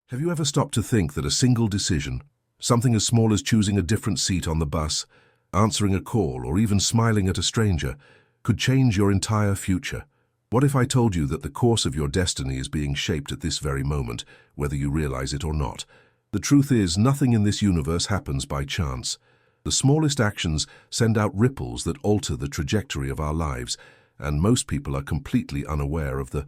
Have you ever stopped to think that a single decision, something as small as choosing a different seat on the bus, answering a call, or even smiling at a stranger, could change your entire future? What if I told you that the course of your destiny is being shaped at this very moment, whether you realize it or not? The truth is, nothing in this universe happens by chance. The smallest actions send out ripples that alter the trajectory of our lives, and most people are completely unaware of the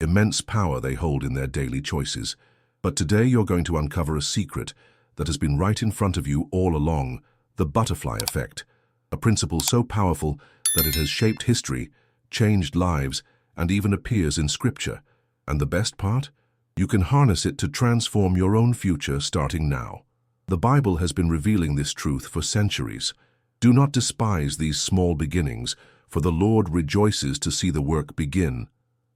immense power they hold in their daily choices. But today you're going to uncover a secret that has been right in front of you all along: the butterfly effect, a principle so powerful that it has shaped history, changed lives, and even appears in Scripture. And the best part? You can harness it to transform your own future starting now. The Bible has been revealing this truth for centuries. Do not despise these small beginnings, for the Lord rejoices to see the work begin.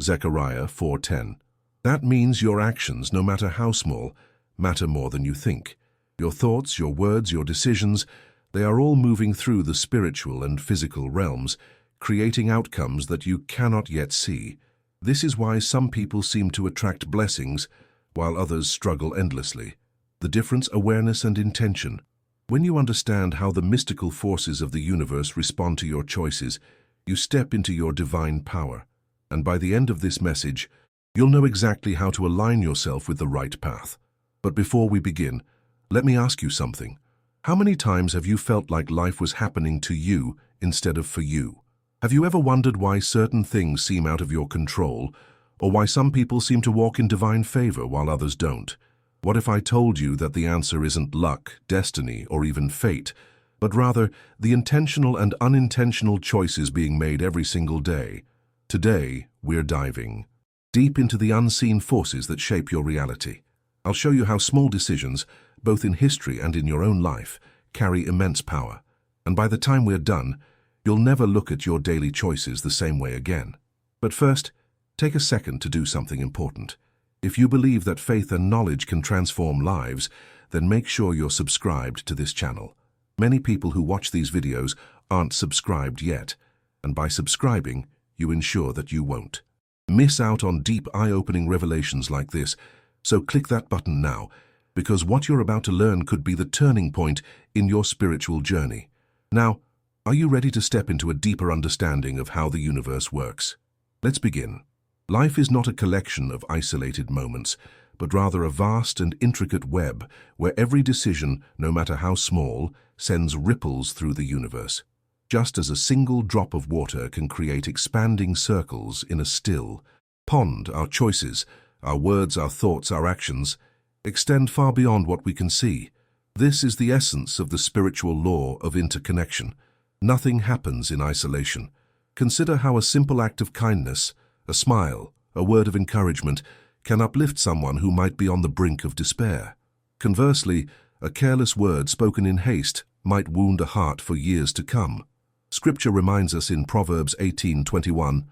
Zechariah 4:10. That means your actions, no matter how small, matter more than you think. Your thoughts, your words, your decisions, they are all moving through the spiritual and physical realms, creating outcomes that you cannot yet see. This is why some people seem to attract blessings, while others struggle endlessly. The difference: awareness and intention. When you understand how the mystical forces of the universe respond to your choices, you step into your divine power. And by the end of this message, you'll know exactly how to align yourself with the right path. But before we begin, let me ask you something. How many times have you felt like life was happening to you instead of for you? Have you ever wondered why certain things seem out of your control, or why some people seem to walk in divine favor while others don't? What if I told you that the answer isn't luck, destiny, or even fate, but rather the intentional and unintentional choices being made every single day? Today, we're diving deep into the unseen forces that shape your reality. I'll show you how small decisions, both in history and in your own life, carry immense power. And by the time we're done, you'll never look at your daily choices the same way again. But first, take a second to do something important. If you believe that faith and knowledge can transform lives, then make sure you're subscribed to this channel. Many people who watch these videos aren't subscribed yet, and by subscribing, you ensure that you won't miss out on deep, eye-opening revelations like this. So click that button now, because what you're about to learn could be the turning point in your spiritual journey. Now, are you ready to step into a deeper understanding of how the universe works? Let's begin. Life is not a collection of isolated moments, but rather a vast and intricate web where every decision, no matter how small, sends ripples through the universe. Just as a single drop of water can create expanding circles in a still pond, our choices, our words, our thoughts, our actions, extend far beyond what we can see. This is the essence of the spiritual law of interconnection. Nothing happens in isolation. Consider how a simple act of kindness, a smile, a word of encouragement, can uplift someone who might be on the brink of despair. Conversely, a careless word spoken in haste might wound a heart for years to come. Scripture reminds us in Proverbs 18:21,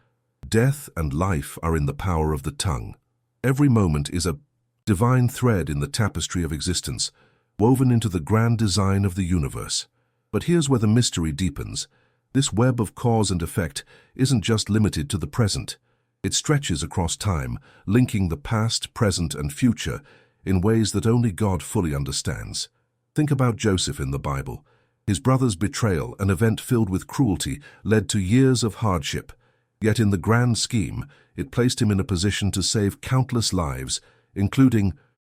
"Death and life are in the power of the tongue." Every moment is a divine thread in the tapestry of existence, woven into the grand design of the universe. But here's where the mystery deepens. This web of cause and effect isn't just limited to the present. It stretches across time, linking the past, present, and future in ways that only God fully understands. Think about Joseph in the Bible. His brother's betrayal, an event filled with cruelty, led to years of hardship. Yet in the grand scheme, it placed him in a position to save countless lives, including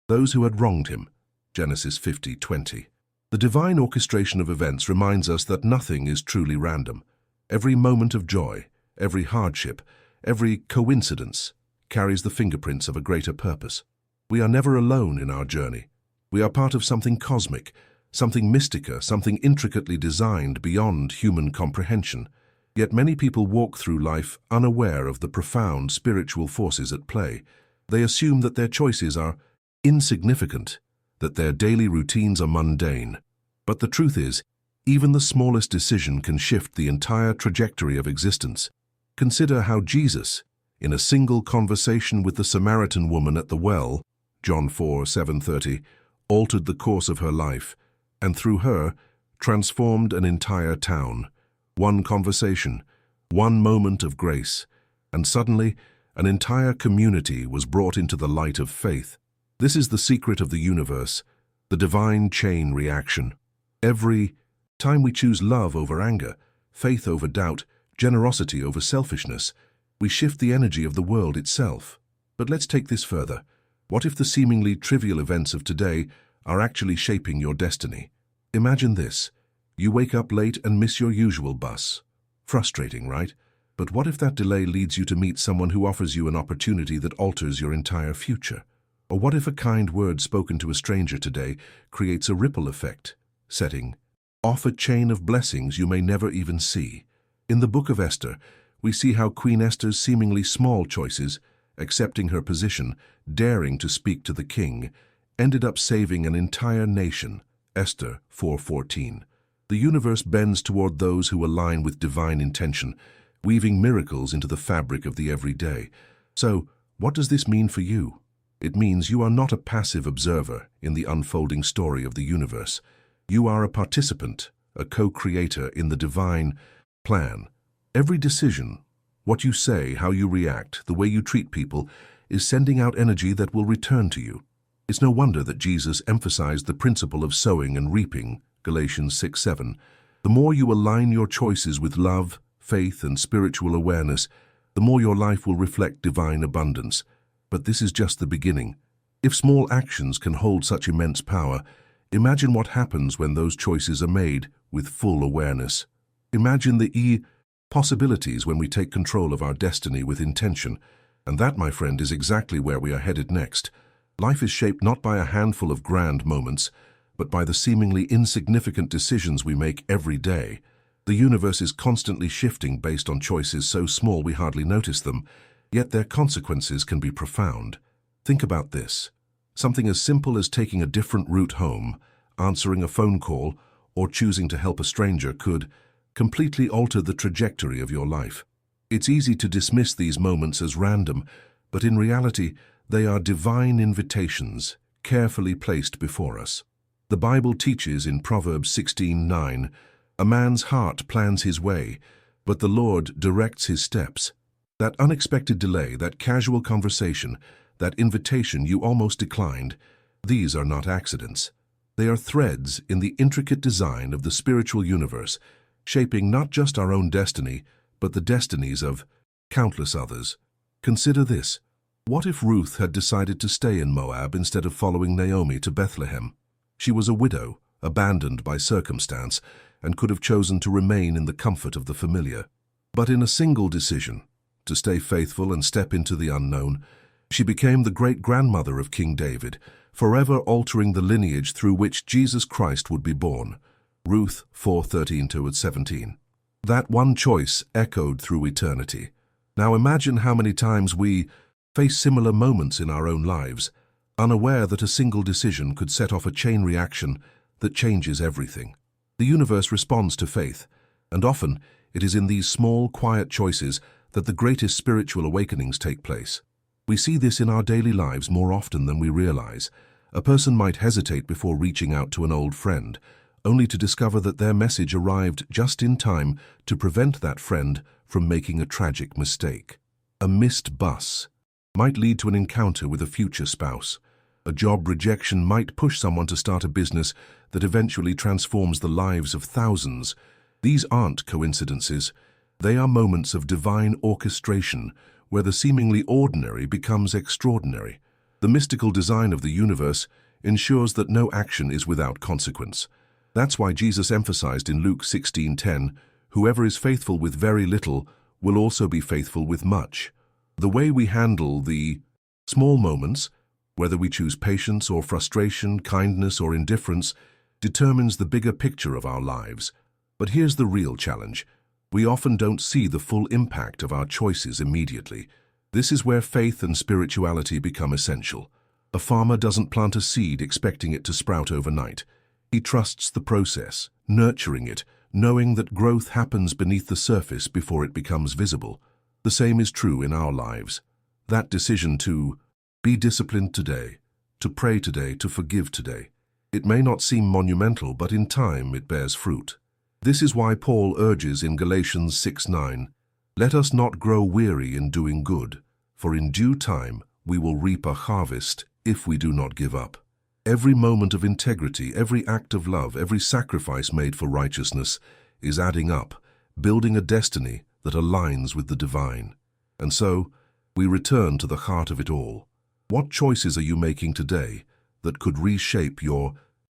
those who had wronged him. Genesis 50:20. The divine orchestration of events reminds us that nothing is truly random. Every moment of joy, every hardship, every coincidence carries the fingerprints of a greater purpose. We are never alone in our journey. We are part of something cosmic, something mystica, something intricately designed beyond human comprehension. Yet many people walk through life unaware of the profound spiritual forces at play. They assume that their choices are insignificant, that their daily routines are mundane. But the truth is, even the smallest decision can shift the entire trajectory of existence. Consider how Jesus, in a single conversation with the Samaritan woman at the well, John 4:7-30, altered the course of her life, and through her, transformed an entire town. One conversation, one moment of grace, and suddenly an entire community was brought into the light of faith. This is the secret of the universe, the divine chain reaction. Every time we choose love over anger, faith over doubt, generosity over selfishness, we shift the energy of the world itself. But let's take this further. What if the seemingly trivial events of today are actually shaping your destiny? Imagine this. You wake up late and miss your usual bus. Frustrating, right? But what if that delay leads you to meet someone who offers you an opportunity that alters your entire future? Or what if a kind word spoken to a stranger today creates a ripple effect, setting off a chain of blessings you may never even see? In the Book of Esther, we see how Queen Esther's seemingly small choices, accepting her position, daring to speak to the king, ended up saving an entire nation. Esther 4:14. The universe bends toward those who align with divine intention, weaving miracles into the fabric of the everyday. So, what does this mean for you? It means you are not a passive observer in the unfolding story of the universe. You are a participant, a co-creator in the divine plan. Every decision, what you say, how you react, the way you treat people, is sending out energy that will return to you. It's no wonder that Jesus emphasized the principle of sowing and reaping, Galatians 6:7. The more you align your choices with love, faith, and spiritual awareness, the more your life will reflect divine abundance. But this is just the beginning. If small actions can hold such immense power, imagine what happens when those choices are made with full awareness. Imagine the possibilities when we take control of our destiny with intention. And that, my friend, is exactly where we are headed next. Life is shaped not by a handful of grand moments, but by the seemingly insignificant decisions we make every day. The universe is constantly shifting based on choices so small we hardly notice them, yet their consequences can be profound. Think about this. Something as simple as taking a different route home, answering a phone call, or choosing to help a stranger could completely alter the trajectory of your life. It's easy to dismiss these moments as random, but in reality, they are divine invitations, carefully placed before us. The Bible teaches in Proverbs 16:9, "A man's heart plans his way, but the Lord directs his steps." That unexpected delay, that casual conversation, that invitation you almost declined, these are not accidents. They are threads in the intricate design of the spiritual universe, shaping not just our own destiny, but the destinies of countless others. Consider this. What if Ruth had decided to stay in Moab instead of following Naomi to Bethlehem? She was a widow, abandoned by circumstance, and could have chosen to remain in the comfort of the familiar. But in a single decision, to stay faithful and step into the unknown, she became the great-grandmother of King David, forever altering the lineage through which Jesus Christ would be born. Ruth 4:13-17. That one choice echoed through eternity. Now imagine how many times we face similar moments in our own lives, unaware that a single decision could set off a chain reaction that changes everything. The universe responds to faith, and often it is in these small, quiet choices that the greatest spiritual awakenings take place. We see this in our daily lives more often than we realize. A person might hesitate before reaching out to an old friend, only to discover that their message arrived just in time to prevent that friend from making a tragic mistake. A missed bus might lead to an encounter with a future spouse. A job rejection might push someone to start a business that eventually transforms the lives of thousands. These aren't coincidences. They are moments of divine orchestration where the seemingly ordinary becomes extraordinary. The mystical design of the universe ensures that no action is without consequence. That's why Jesus emphasized in Luke 16:10, "Whoever is faithful with very little will also be faithful with much." The way we handle the small moments, whether we choose patience or frustration, kindness or indifference, determines the bigger picture of our lives. But here's the real challenge. We often don't see the full impact of our choices immediately. This is where faith and spirituality become essential. A farmer doesn't plant a seed expecting it to sprout overnight. He trusts the process, nurturing it, knowing that growth happens beneath the surface before it becomes visible. The same is true in our lives. That decision to be disciplined today, to pray today, to forgive today. It may not seem monumental, but in time it bears fruit. This is why Paul urges in Galatians 6:9, "Let us not grow weary in doing good, for in due time we will reap a harvest if we do not give up. Every moment of integrity, every act of love, every sacrifice made for righteousness is adding up, building a destiny that aligns with the divine. And so, we return to the heart of it all. What choices are you making today that could reshape your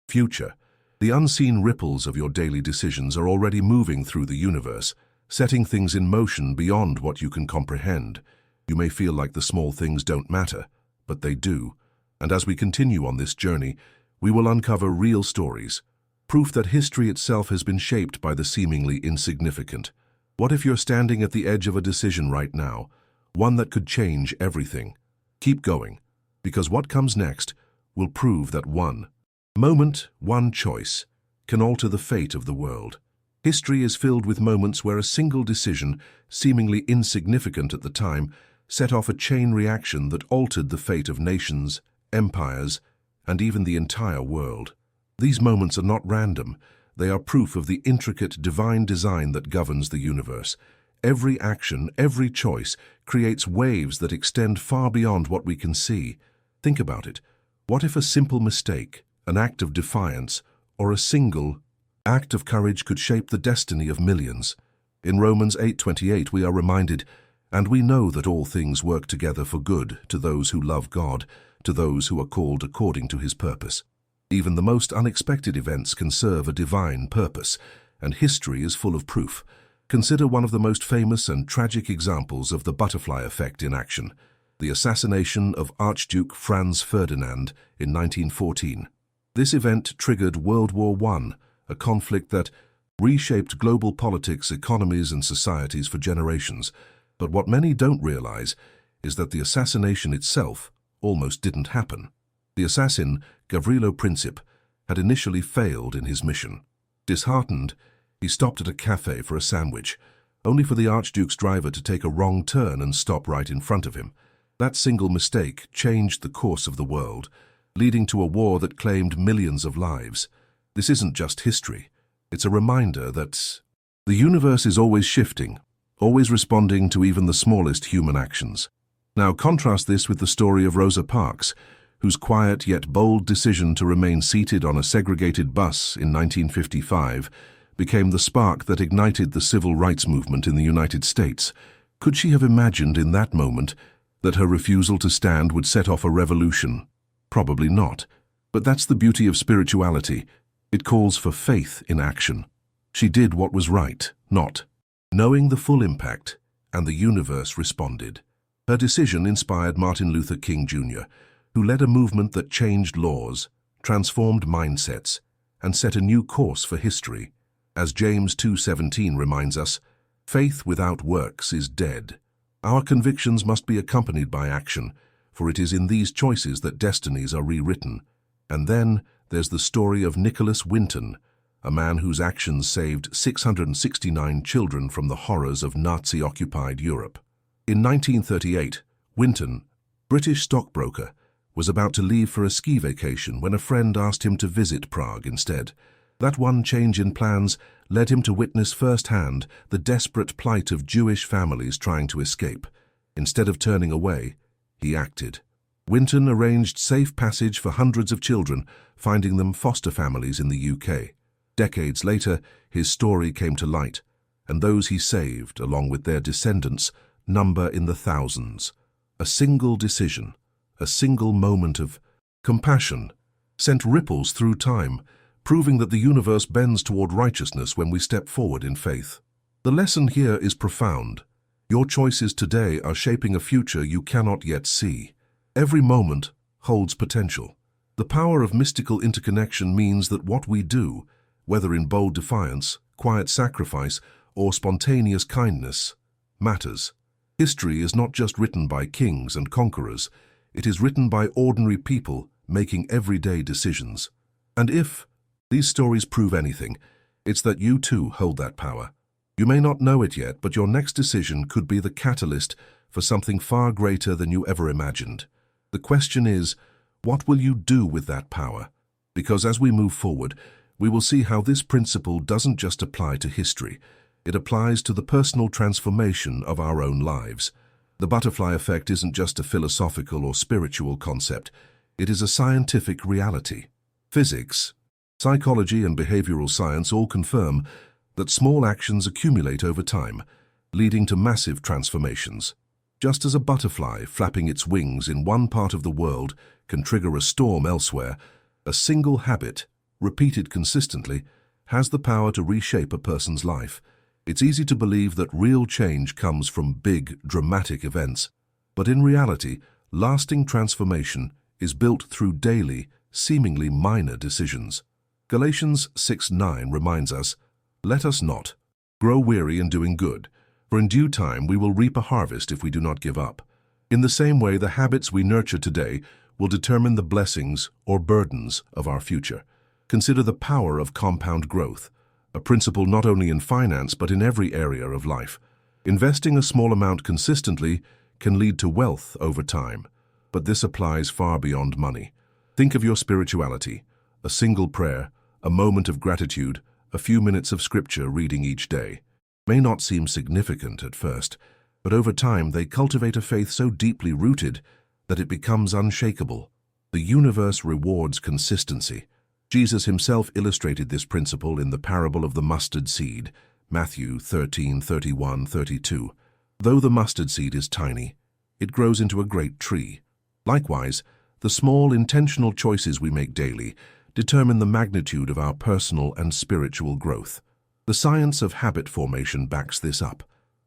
future? The unseen ripples of your daily decisions are already moving through the universe, setting things in motion beyond what you can comprehend. You may feel like the small things don't matter, but they do. And as we continue on this journey, we will uncover real stories, proof that history itself has been shaped by the seemingly insignificant. What if you're standing at the edge of a decision right now, one that could change everything? Keep going, because what comes next will prove that one moment, one choice, can alter the fate of the world. History is filled with moments where a single decision, seemingly insignificant at the time, set off a chain reaction that altered the fate of nations, empires, and even the entire world. These moments are not random. They are proof of the intricate divine design that governs the universe. Every action, every choice, creates waves that extend far beyond what we can see. Think about it. What if a simple mistake, an act of defiance, or a single act of courage could shape the destiny of millions? In Romans 8:28 we are reminded, "And we know that all things work together for good to those who love God, to those who are called according to his purpose." Even the most unexpected events can serve a divine purpose, and history is full of proof. Consider one of the most famous and tragic examples of the butterfly effect in action: the assassination of Archduke Franz Ferdinand in 1914. This event triggered World War I, a conflict that reshaped global politics, economies, and societies for generations. But what many don't realize is that the assassination itself almost didn't happen. The assassin, Gavrilo Princip, had initially failed in his mission. Disheartened, he stopped at a cafe for a sandwich, only for the Archduke's driver to take a wrong turn and stop right in front of him. That single mistake changed the course of the world, leading to a war that claimed millions of lives. This isn't just history. It's a reminder that the universe is always shifting, always responding to even the smallest human actions. Now contrast this with the story of Rosa Parks, whose quiet yet bold decision to remain seated on a segregated bus in 1955 became the spark that ignited the civil rights movement in the United States. Could she have imagined in that moment that her refusal to stand would set off a revolution? Probably not. But that's the beauty of spirituality. It calls for faith in action. She did what was right, not knowing the full impact, and the universe responded. Her decision inspired Martin Luther King Jr., who led a movement that changed laws, transformed mindsets, and set a new course for history. As James 2:17 reminds us, faith without works is dead. Our convictions must be accompanied by action, for it is in these choices that destinies are rewritten. And then there's the story of Nicholas Winton, a man whose actions saved 669 children from the horrors of Nazi-occupied Europe. In 1938, Winton, British stockbroker, was about to leave for a ski vacation when a friend asked him to visit Prague instead. That one change in plans led him to witness firsthand the desperate plight of Jewish families trying to escape. Instead of turning away, he acted. Winton arranged safe passage for hundreds of children, finding them foster families in the UK. Decades later, his story came to light, and those he saved, along with their descendants, number in the thousands. A single decision, a single moment of compassion, sent ripples through time, proving that the universe bends toward righteousness when we step forward in faith. The lesson here is profound. Your choices today are shaping a future you cannot yet see. Every moment holds potential. The power of mystical interconnection means that what we do, whether in bold defiance, quiet sacrifice, or spontaneous kindness, matters. History is not just written by kings and conquerors. It is written by ordinary people making everyday decisions. And if these stories prove anything, it's that you too hold that power. You may not know it yet, but your next decision could be the catalyst for something far greater than you ever imagined. The question is, what will you do with that power? Because as we move forward, we will see how this principle doesn't just apply to history. It applies to the personal transformation of our own lives. The butterfly effect isn't just a philosophical or spiritual concept. It is a scientific reality. Physics, psychology, and behavioral science all confirm that small actions accumulate over time, leading to massive transformations. Just as a butterfly flapping its wings in one part of the world can trigger a storm elsewhere, a single habit, repeated consistently, has the power to reshape a person's life. It's easy to believe that real change comes from big, dramatic events, but in reality, lasting transformation is built through daily, seemingly minor decisions. Galatians 6:9 reminds us, "Let us not grow weary in doing good, for in due time we will reap a harvest if we do not give up." In the same way, the habits we nurture today will determine the blessings or burdens of our future. Consider the power of compound growth, a principle not only in finance but in every area of life. Investing a small amount consistently can lead to wealth over time, but this applies far beyond money. Think of your spirituality, a single prayer, a moment of gratitude, a few minutes of scripture reading each day. May not seem significant at first, but over time they cultivate a faith so deeply rooted that it becomes unshakable. The universe rewards consistency. Jesus himself illustrated this principle in the parable of the mustard seed, Matthew 13:31-32. Though the mustard seed is tiny, it grows into a great tree. Likewise, the small intentional choices we make daily determine the magnitude of our personal and spiritual growth. The science of habit formation backs this up.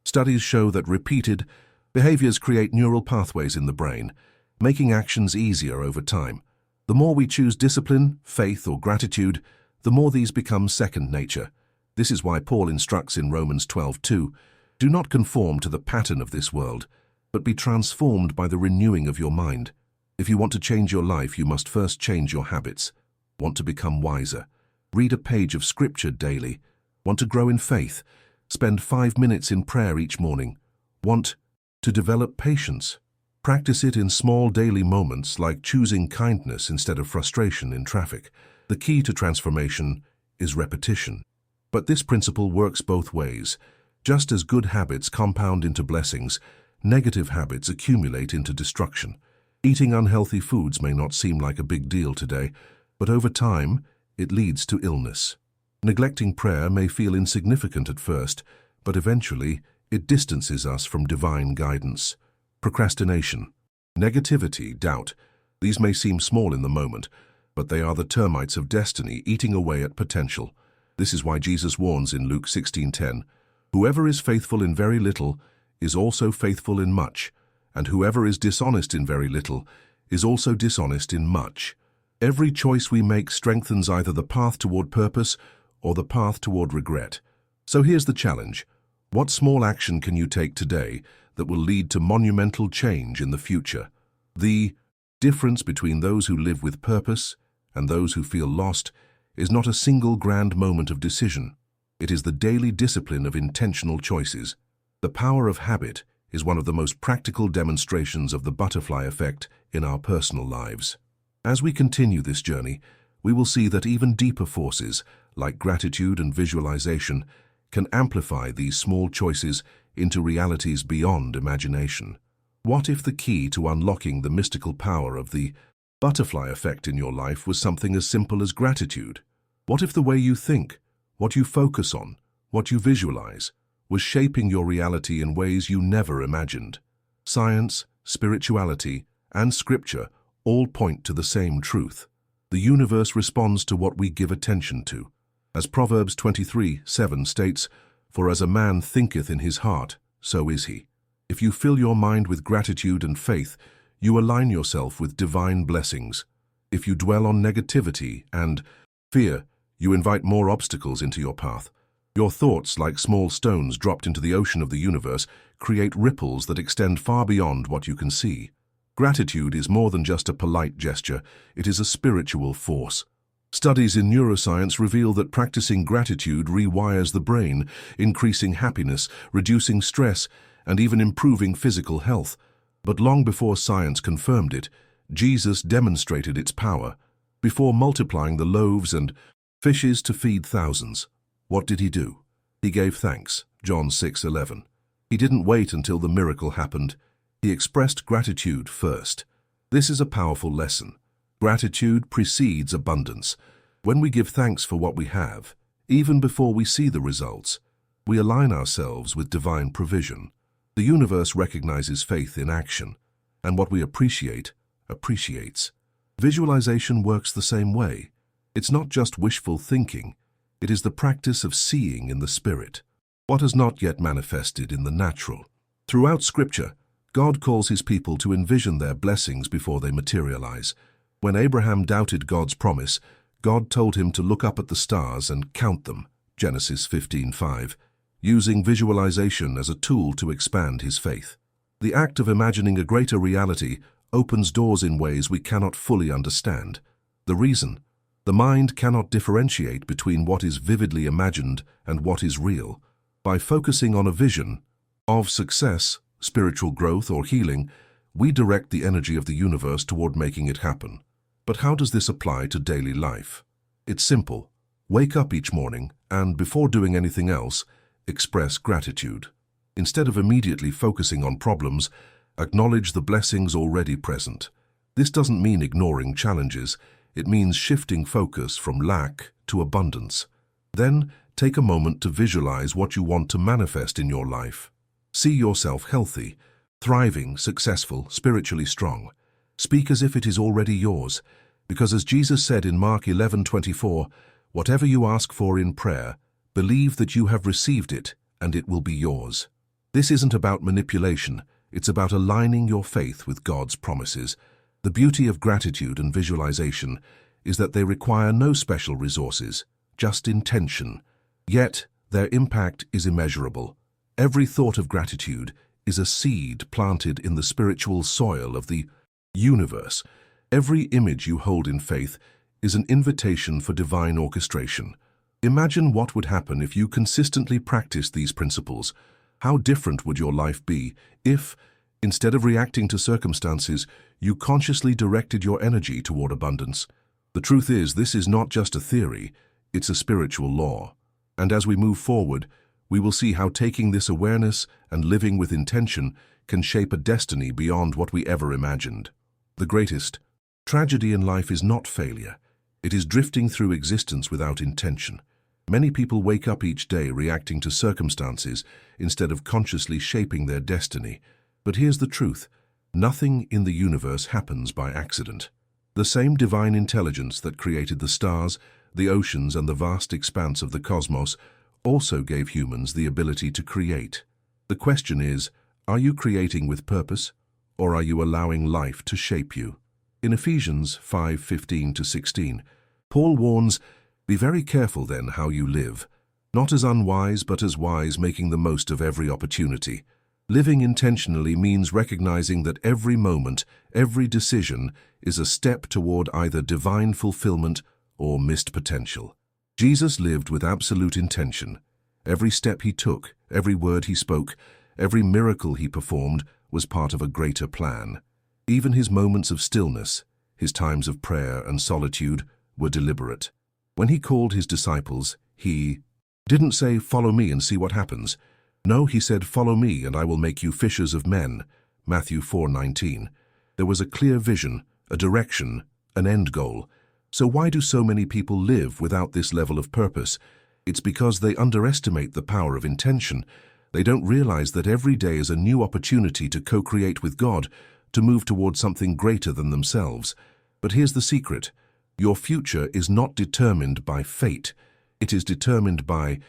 Studies show that repeated behaviors create neural pathways in the brain, making actions easier over time. The more we choose discipline, faith, or gratitude, the more these become second nature. This is why Paul instructs in Romans 12:2, "Do not conform to the pattern of this world, but be transformed by the renewing of your mind." If you want to change your life, you must first change your habits. Want to become wiser? Read a page of scripture daily. Want to grow in faith? Spend 5 minutes in prayer each morning. Want to develop patience? Practice it in small daily moments, like choosing kindness instead of frustration in traffic. The key to transformation is repetition. But this principle works both ways. Just as good habits compound into blessings, negative habits accumulate into destruction. Eating unhealthy foods may not seem like a big deal today, but over time, it leads to illness. Neglecting prayer may feel insignificant at first, but eventually, it distances us from divine guidance. Procrastination, negativity, doubt. These may seem small in the moment, but they are the termites of destiny eating away at potential. This is why Jesus warns in Luke 16:10, "Whoever is faithful in very little is also faithful in much, and whoever is dishonest in very little is also dishonest in much." Every choice we make strengthens either the path toward purpose or the path toward regret. So here's the challenge. What small action can you take today that will lead to monumental change in the future? The difference between those who live with purpose and those who feel lost is not a single grand moment of decision. It is the daily discipline of intentional choices. The power of habit is one of the most practical demonstrations of the butterfly effect in our personal lives. As we continue this journey, we will see that even deeper forces, like gratitude and visualization, can amplify these small choices into realities beyond imagination. What if the key to unlocking the mystical power of the butterfly effect in your life was something as simple as gratitude? What if the way you think, what you focus on, what you visualize, was shaping your reality in ways you never imagined? Science, spirituality, and scripture all point to the same truth. The universe responds to what we give attention to. As Proverbs 23:7 states, "For as a man thinketh in his heart, so is he." If you fill your mind with gratitude and faith, you align yourself with divine blessings. If you dwell on negativity and fear, you invite more obstacles into your path. Your thoughts, like small stones dropped into the ocean of the universe, create ripples that extend far beyond what you can see. Gratitude is more than just a polite gesture, it is a spiritual force. Studies in neuroscience reveal that practicing gratitude rewires the brain, increasing happiness, reducing stress, and even improving physical health. But long before science confirmed it, Jesus demonstrated its power. Before multiplying the loaves and fishes to feed thousands, what did he do? He gave thanks, John 6:11. He didn't wait until the miracle happened. He expressed gratitude first. This is a powerful lesson. Gratitude precedes abundance. When we give thanks for what we have, even before we see the results, we align ourselves with divine provision. The universe recognizes faith in action, and what we appreciate, appreciates. Visualization works the same way. It's not just wishful thinking, it is the practice of seeing in the spirit what has not yet manifested in the natural. Throughout Scripture, God calls his people to envision their blessings before they materialize. When Abraham doubted God's promise, God told him to look up at the stars and count them, Genesis 15:5, using visualization as a tool to expand his faith. The act of imagining a greater reality opens doors in ways we cannot fully understand. The reason? The mind cannot differentiate between what is vividly imagined and what is real. By focusing on a vision of success, spiritual growth, or healing, we direct the energy of the universe toward making it happen. But how does this apply to daily life? It's simple. Wake up each morning and, before doing anything else, express gratitude. Instead of immediately focusing on problems, acknowledge the blessings already present. This doesn't mean ignoring challenges. It means shifting focus from lack to abundance. Then, take a moment to visualize what you want to manifest in your life. See yourself healthy, thriving, successful, spiritually strong. Speak as if it is already yours, because as Jesus said in Mark 11:24, "Whatever you ask for in prayer, believe that you have received it, and it will be yours." This isn't about manipulation, it's about aligning your faith with God's promises. The beauty of gratitude and visualization is that they require no special resources, just intention. Yet, their impact is immeasurable. Every thought of gratitude is a seed planted in the spiritual soil of the universe. Every image you hold in faith is an invitation for divine orchestration. Imagine what would happen if you consistently practiced these principles. How different would your life be if, instead of reacting to circumstances, you consciously directed your energy toward abundance? The truth is, this is not just a theory, it's a spiritual law. And as we move forward, we will see how taking this awareness and living with intention can shape a destiny beyond what we ever imagined. The greatest tragedy in life is not failure. It is drifting through existence without intention. Many people wake up each day reacting to circumstances instead of consciously shaping their destiny. But here's the truth. Nothing in the universe happens by accident. The same divine intelligence that created the stars, the oceans, and the vast expanse of the cosmos also gave humans the ability to create. The question is, are you creating with purpose, or are you allowing life to shape you? In Ephesians 5:15-16, Paul warns, "Be very careful then how you live, not as unwise but as wise, making the most of every opportunity." Living intentionally means recognizing that every moment, every decision is a step toward either divine fulfillment or missed potential. Jesus lived with absolute intention. Every step he took, every word he spoke, every miracle he performed was part of a greater plan. Even his moments of stillness, his times of prayer and solitude, were deliberate. When he called his disciples, he didn't say, "Follow me and see what happens." No, he said, "Follow me and I will make you fishers of men." Matthew 4:19. There was a clear vision, a direction, an end goal. So why do so many people live without this level of purpose? It's because they underestimate the power of intention. They don't realize that every day is a new opportunity to co-create with God, to move towards something greater than themselves. But here's the secret. Your future is not determined by fate. It is determined by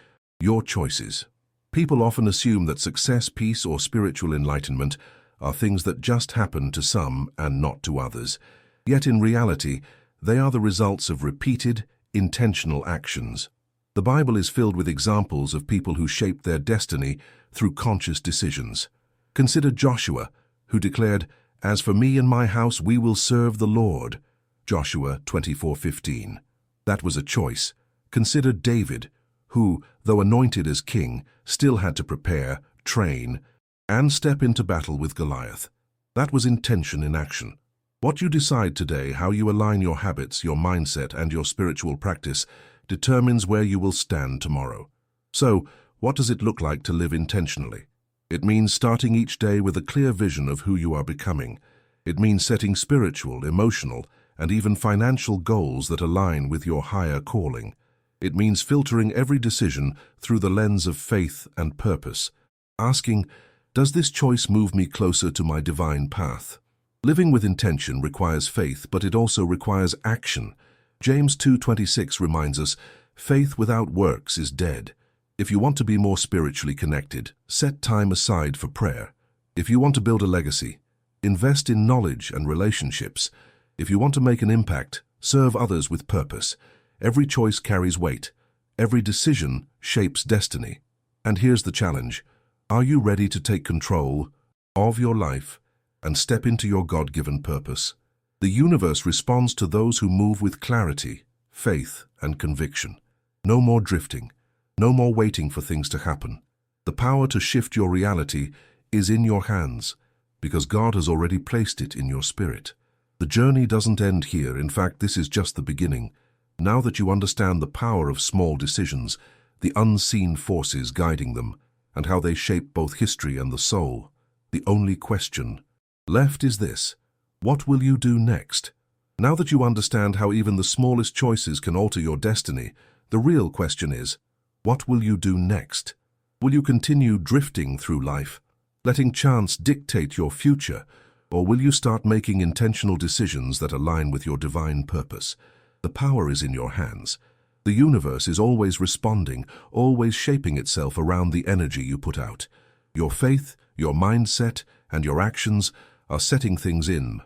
your choices. People often assume that success, peace, or spiritual enlightenment are things that just happen to some and not to others. Yet in reality, they are the results of repeated, intentional actions. The Bible is filled with examples of people who shaped their destiny through conscious decisions. Consider Joshua, who declared, "As for me and my house, we will serve the Lord." Joshua 24:15. That was a choice. Consider David, who, though anointed as king, still had to prepare, train, and step into battle with Goliath. That was intention in action. What you decide today, how you align your habits, your mindset, and your spiritual practice, determines where you will stand tomorrow. So, what does it look like to live intentionally? It means starting each day with a clear vision of who you are becoming. It means setting spiritual, emotional, and even financial goals that align with your higher calling. It means filtering every decision through the lens of faith and purpose, asking, does this choice move me closer to my divine path? Living with intention requires faith, but it also requires action. James 2:26 reminds us, faith without works is dead. If you want to be more spiritually connected, set time aside for prayer. If you want to build a legacy, invest in knowledge and relationships. If you want to make an impact, serve others with purpose. Every choice carries weight. Every decision shapes destiny. And here's the challenge. Are you ready to take control of your life and step into your God-given purpose? The universe responds to those who move with clarity, faith, and conviction. No more drifting. No more waiting for things to happen. The power to shift your reality is in your hands, because God has already placed it in your spirit. The journey doesn't end here. In fact, this is just the beginning. Now that you understand the power of small decisions, the unseen forces guiding them, and how they shape both history and the soul, the only question left is this: what will you do next? Now that you understand how even the smallest choices can alter your destiny, the real question is, what will you do next? Will you continue drifting through life, letting chance dictate your future, or will you start making intentional decisions that align with your divine purpose? The power is in your hands. The universe is always responding, always shaping itself around the energy you put out. Your faith, your mindset, and your actions are setting things in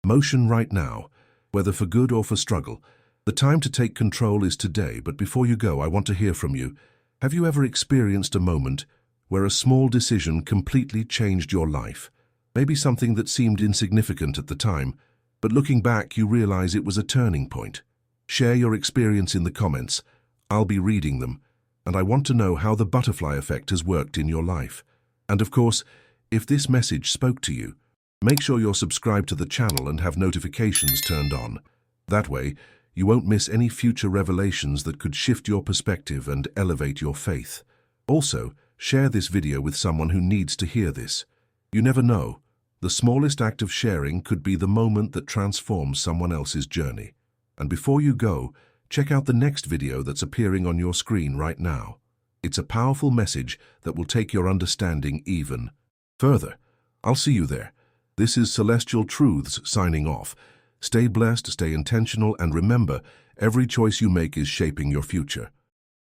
motion right now, whether for good or for struggle. The time to take control is today, but before you go, I want to hear from you. Have you ever experienced a moment where a small decision completely changed your life? Maybe something that seemed insignificant at the time, but looking back, you realize it was a turning point. Share your experience in the comments. I'll be reading them, and I want to know how the butterfly effect has worked in your life. And of course, if this message spoke to you, make sure you're subscribed to the channel and have notifications turned on. That way, you won't miss any future revelations that could shift your perspective and elevate your faith. Also, share this video with someone who needs to hear this. You never know. The smallest act of sharing could be the moment that transforms someone else's journey. And before you go, check out the next video that's appearing on your screen right now. It's a powerful message that will take your understanding even further. I'll see you there. This is Celestial Truths signing off. Stay blessed, stay intentional, and remember, every choice you make is shaping your future.